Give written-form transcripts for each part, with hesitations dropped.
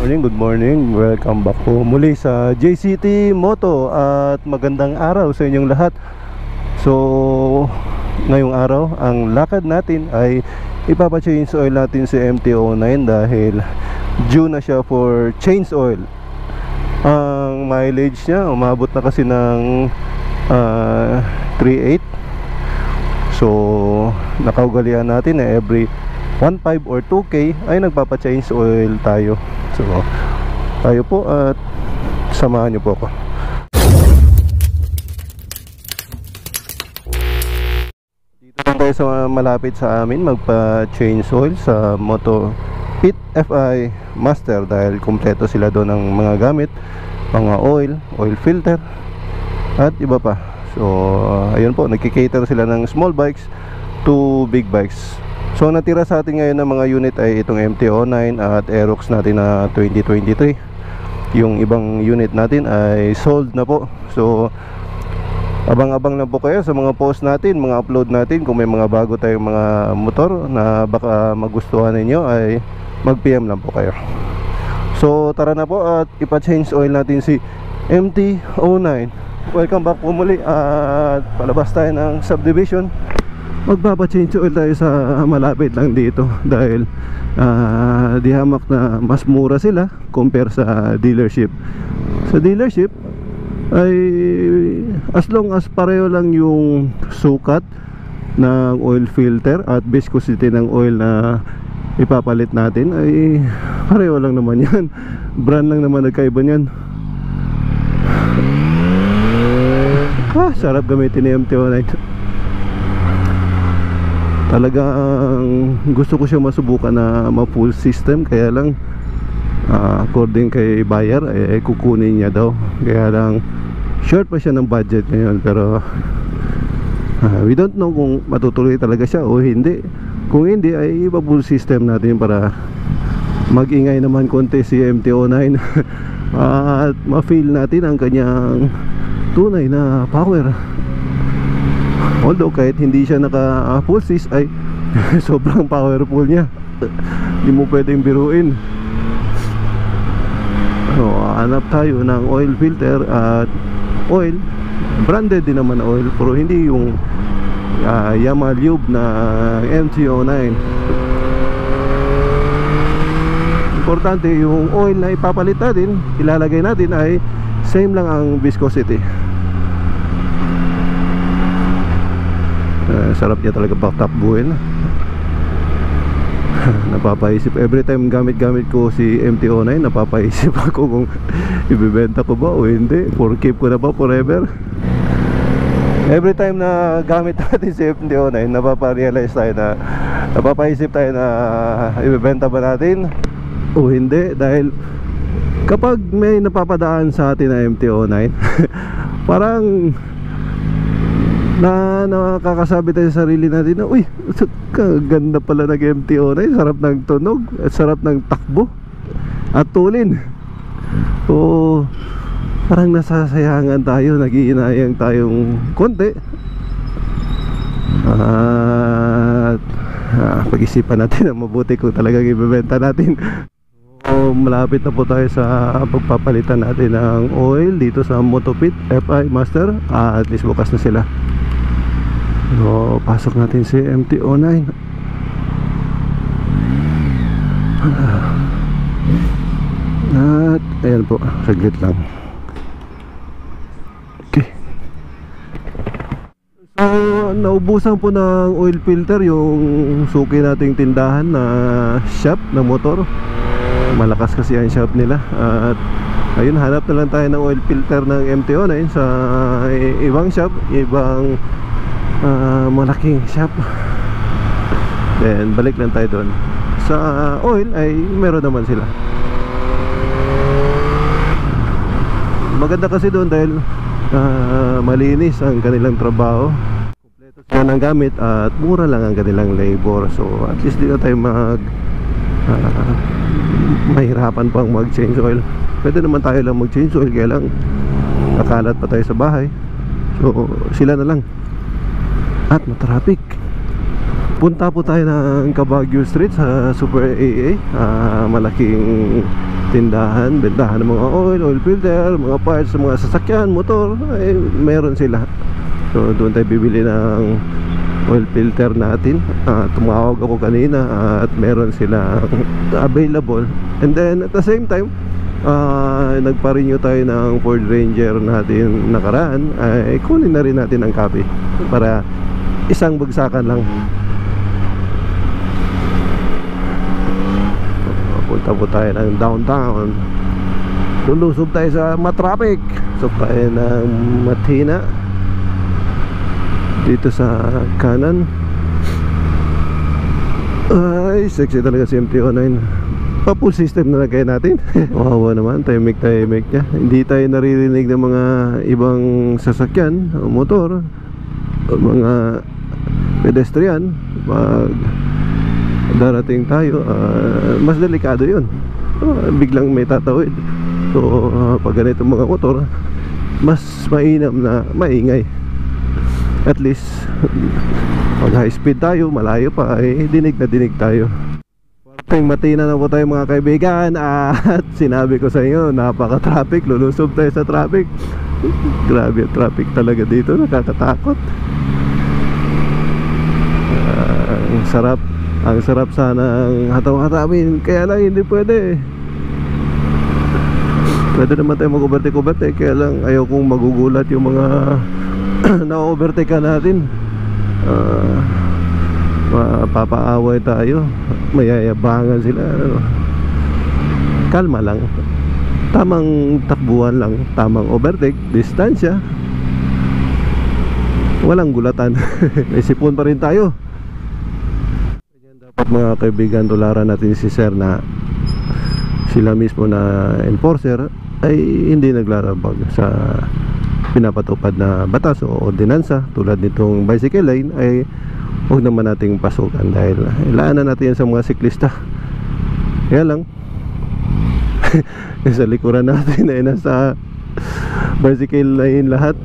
Good morning. Welcome back po muli sa JCT Moto at magandang araw sa inyong lahat. So, ngayong araw, ang lakad natin ay ipapa-change oil natin si MT-09 dahil due na siya for change oil. Ang mileage niya, umabot na kasi ng 3.8. So, nakaugalian natin na every 1.5 or 2K ay nagpapa-change oil tayo. So, tayo po at samahan niyo po ako. Dito lang tayo sa malapit sa amin magpa-change oil sa Moto Pit FI Master dahil kumpleto sila doon ng mga gamit, mga oil filter at iba pa. So, ayun po, nagki-cater sila ng small bikes to big bikes. So natira sa atin ngayon ng mga unit ay itong MT-09 at Aerox natin na 2023. Yung ibang unit natin ay sold na po. So abang-abang na po kayo sa mga post natin, mga upload natin. Kung may mga bago tayong mga motor na baka magustuhan ninyo ay mag-PM lang po kayo. So tara na po at ipa-change oil natin si MT-09. Welcome back po muli at palabas tayo ng subdivision. Magpapa-change oil tayo sa malapit lang dito dahil di hamak na mas mura sila compare sa dealership. Sa dealership ay as long as pareho lang yung sukat ng oil filter at viscosity ng oil na ipapalit natin ay pareho lang naman yan. Brand lang naman nagkaiba niyan. Sarap gamitin ni MT-09. Talagang gusto ko siya masubukan na ma-full system, kaya lang according kay buyer kukunin niya daw, kaya lang short pa siya ng budget ngayon. Pero we don't know kung matutuloy talaga siya o hindi. Kung hindi ay ipa-full system natin para mag-ingay naman konti si MT-09 at ma-feel natin ang kanyang tunay na power. Although kahit hindi siya naka full sys ay sobrang powerful niya. Hindi mo pwedeng biruin. So, hanap tayo ng oil filter at oil. Branded din naman oil, pero hindi yung Yamaha Lube na MT-09. Importante yung oil na ipapalit natin, ilalagay natin ay same lang ang viscosity. Sarap niya talaga takbuhin. Napapaisip every time gamit ko si MT-09, napapaisip ako kung ibebenta ko ba o hindi, for keep ko na ba forever. Every time na gamit natin si MT-09, napaparealize tayo na, napapaisip tayo na ibebenta ba natin o hindi. Dahil kapag may napapadaan sa atin na MT-09 parang nakakasabi tayo sa sarili natin na uy, kaganda pala ng MT-09, sarap ng tunog at sarap ng takbo at tulin. So parang nasasayangan tayo, nag-iinayang tayong konti at pag-isipan natin ang mabuti kung talagang ibebenta natin. So malapit na po tayo sa pagpapalitan natin ng oil dito sa Moto Pit FI Master. At least bukas na sila. So pasok natin si MT-09. At ayan po, saglit lang. Okay. So naubusan po ng oil filter yung suki nating tindahan na shop ng motor. Malakas kasi ang shop nila. At ayun, hanap na lang tayo ng oil filter ng MT-09 sa ibang shop, ibang malaking shop. Then balik lang tayo doon. Sa oil ay meron naman sila. Maganda kasi doon dahil malinis ang kanilang trabaho, kompleto sila ng gamit at mura lang ang kanilang labor. So at least di na tayo mahirapan pang mag-change oil. Pwede naman tayo lang mag-change oil, kaya lang nakalat pa tayo sa bahay. So sila na lang. At matraffic. Punta po tayo ng Cabagyo Street sa Super AA. Malaking tindahan, bentahan ng mga oil filter, mga parts sa mga sasakyan, motor, ay meron sila. So doon tayo bibili ng oil filter natin. Tumawag ako kanina at meron sila available. And then at the same time, nagpa-renew tayo ng Ford Ranger natin nakaraan, ay kunin na rin natin ang copy para isang bagsakan lang. Punta po tayo ng downtown, lulusob tayo sa matraffic. So tayo ng Matina dito sa kanan. Ay sexy talaga si MT-09. Pa-full system na lagay natin. Wawa naman, tahimik niya. Hindi tayo naririnig ng mga ibang sasakyan o motor o mga pedestrian. Pag darating tayo, mas delikado yun. Biglang may tatawid. So pag ganito mga motor, mas mainam na maingay. At least pag high speed tayo, malayo pa, ay dinig na dinig tayo. Matina na po tayo mga kaibigan. At sinabi ko sa inyo, napaka-traffic. Lulusob tayo sa traffic. Grabe, traffic talaga dito, nakakatakot. Ang sarap sana ang hataw-hatawin, kaya lang hindi pwede. Pwede naman tayo mag-overtake, kaya lang ayaw kong magugulat yung mga na-overtake ka natin. Mapapaaway tayo, mayayabangan sila. Kalma lang, tamang takbuhan lang, tamang overtake, distansya, walang gulatan. May sipon pa rin tayo. Dapat mga kaibigan, tularan natin si sir na sila mismo na enforcer ay hindi naglalabag sa pinapatupad na batas o ordinansa. Tulad nitong bicycle lane ay huwag naman nating pasukan dahil ilaanan natin yan sa mga siklista. Kaya lang sa likuran natin ay nasa bicycle lane lahat.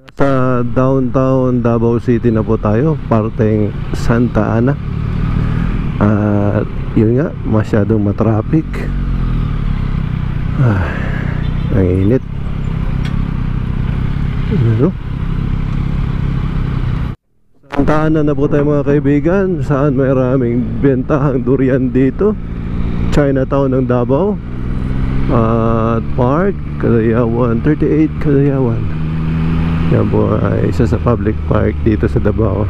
Nasa downtown Davao City na po tayo, parteng Santa Ana. At yun nga, masyadong matraffic. Ang init. Ano? Santa Ana na po tayo mga kaibigan, saan may maraming bentahang durian dito. Chinatown ng Davao at Park Kalayawan, 38 Kalayawan. Yan po ay isa sa public park dito sa Davao.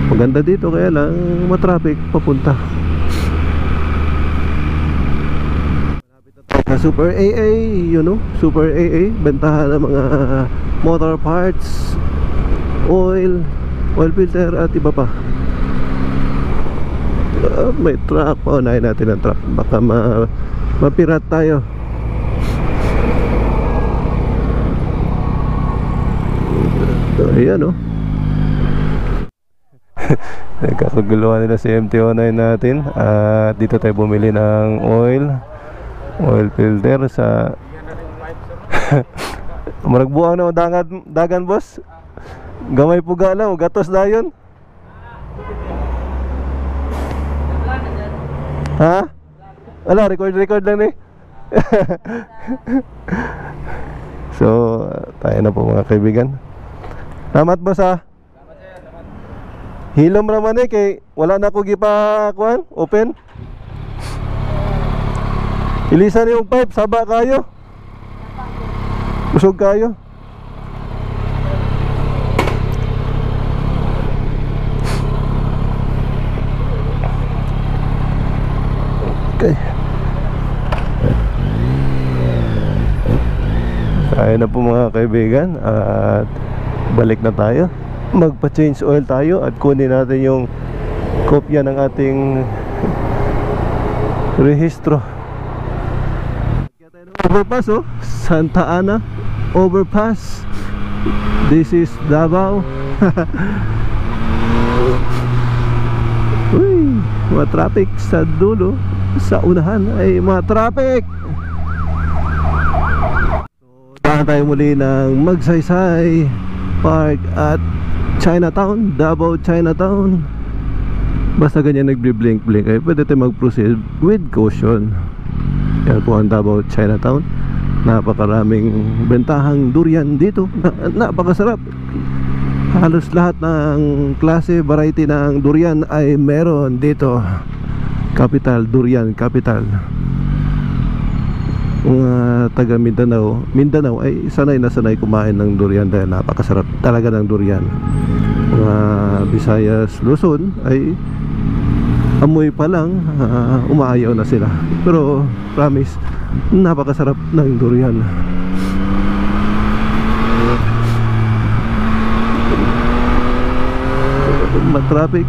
Maganda dito, kaya lang matraffic papunta na Super AA, you know, Super AA, bentahan ng mga motor parts, oil filter at iba pa. May truck pa, unahin natin ang truck, baka mapirat tayo. Ayan o. Nagkakaguluhan nila si MT-09 natin. At dito tayo bumili ng oil filter sa maragbuang na dagan boss. Gamay puga lang, gatos dayon. Ha? Wala, record lang eh. So, tayo na po mga kaibigan. Salamat boss ha. Hilom naman eh, kay wala na ko gipa kuan, open. Ilisan yung pipe, saba kayo. Usog kayo. Okay. Kaya na po mga kaibigan. At balik na tayo. Magpa-change oil tayo at kunin natin yung kopya ng ating rehistro. Overpass oh, Santa Ana overpass. This is Davao. Uy, mga traffic sa dulo. Sa unahan ay mga traffic. So, dahan tayo muli ng Magsaysay Park at Chinatown, Davao Chinatown. basta ganyan nagbi-blink-blink ay pwede tayo mag-proceed with caution. Yan po ang Davao Chinatown. Napakaraming bentahang durian dito. Napakasarap. Halos lahat ng klase, variety ng durian ay meron dito. Capital, durian capital. Mga taga Mindanao ay sanay na sanay kumain ng durian dahil napakasarap talaga ng durian. Mga Visayas, Luzon ay amoy pa lang umaayaw na sila. Pero promise, napakasarap ng durian. Matraffic.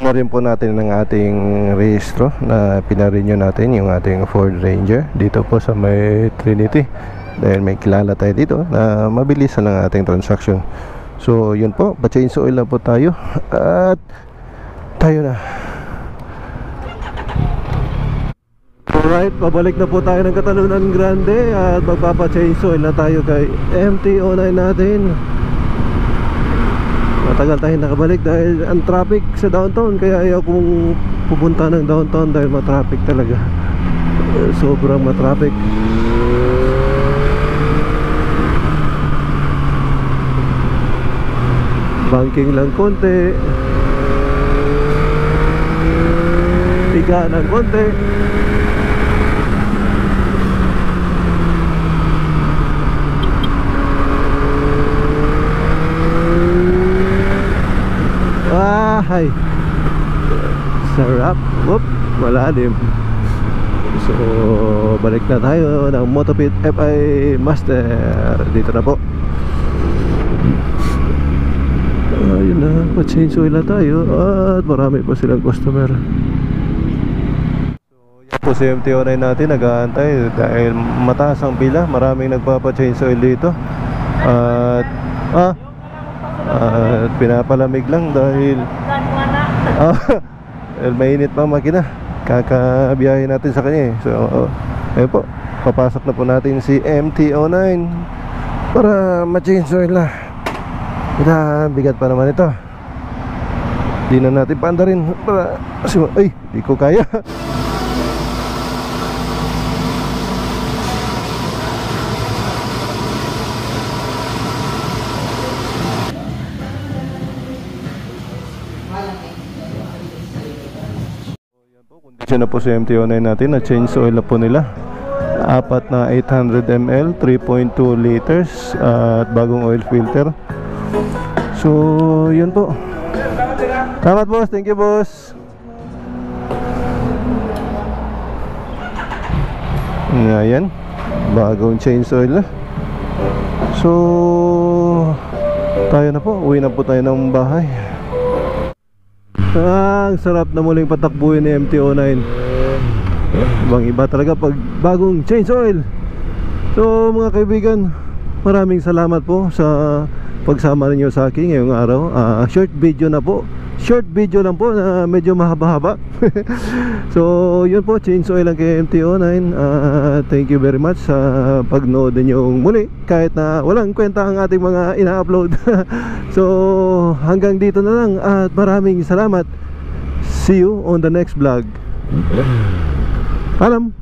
Na rin po natin ng ating rehistro na pinarenew natin yung ating Ford Ranger dito po sa may Trinity dahil may kilala tayo dito na mabilis ang ating transaction. So yun po, pa-change oil na po tayo at tayo na. Alright, pabalik na po tayo ng Catalunan Grande at magpapa-change oil na tayo kay MT-09 natin. Matagal tayo nakabalik dahil ang traffic sa downtown, kaya ayaw kong pupunta ng downtown dahil matraffic talaga. Sobrang matraffic. Banking lang konti, higa ng konti. Ay, sarap. Whoop, malalim. So balik na tayo ng Motopit FI Master. Dito na po. Ayun na, pa-change oil na tayo at marami pa silang customer. So yan po si MT-09 natin, nag-aantay dahil mataas ang pila. Maraming nagpapa-change oil dito. At pinapalamig lang dahil mainit pa ang makina. Kakabiyahin natin sa kanya eh. So ayun po, papasok na po natin si MT-09 para ma-change oil na. Bigat pa naman ito. Di na natin paanda rin para ay, di ko kaya. Kondisyon na po si MT-09 natin, na change oil na po nila. Apat na 800 ml, 3.2 liters at bagong oil filter. So yun po. Salamat boss, thank you boss. Ayan, bagong change oil na. So tayo na po, uwi na po tayo ng bahay. Ang sarap na muling patakbuhin ni MT-09. Ibang iba talaga pag bagong change oil. So mga kaibigan, maraming salamat po sa pagsama ninyo sa akin ngayong araw. Short video na po. Short video lang po na medyo mahaba-haba. So yun po, change oil lang kay MT-09. Thank you very much sa pagnood ninyong muli kahit na walang kwenta ang ating mga ina-upload. So hanggang dito na lang at maraming salamat. See you on the next vlog. Paalam.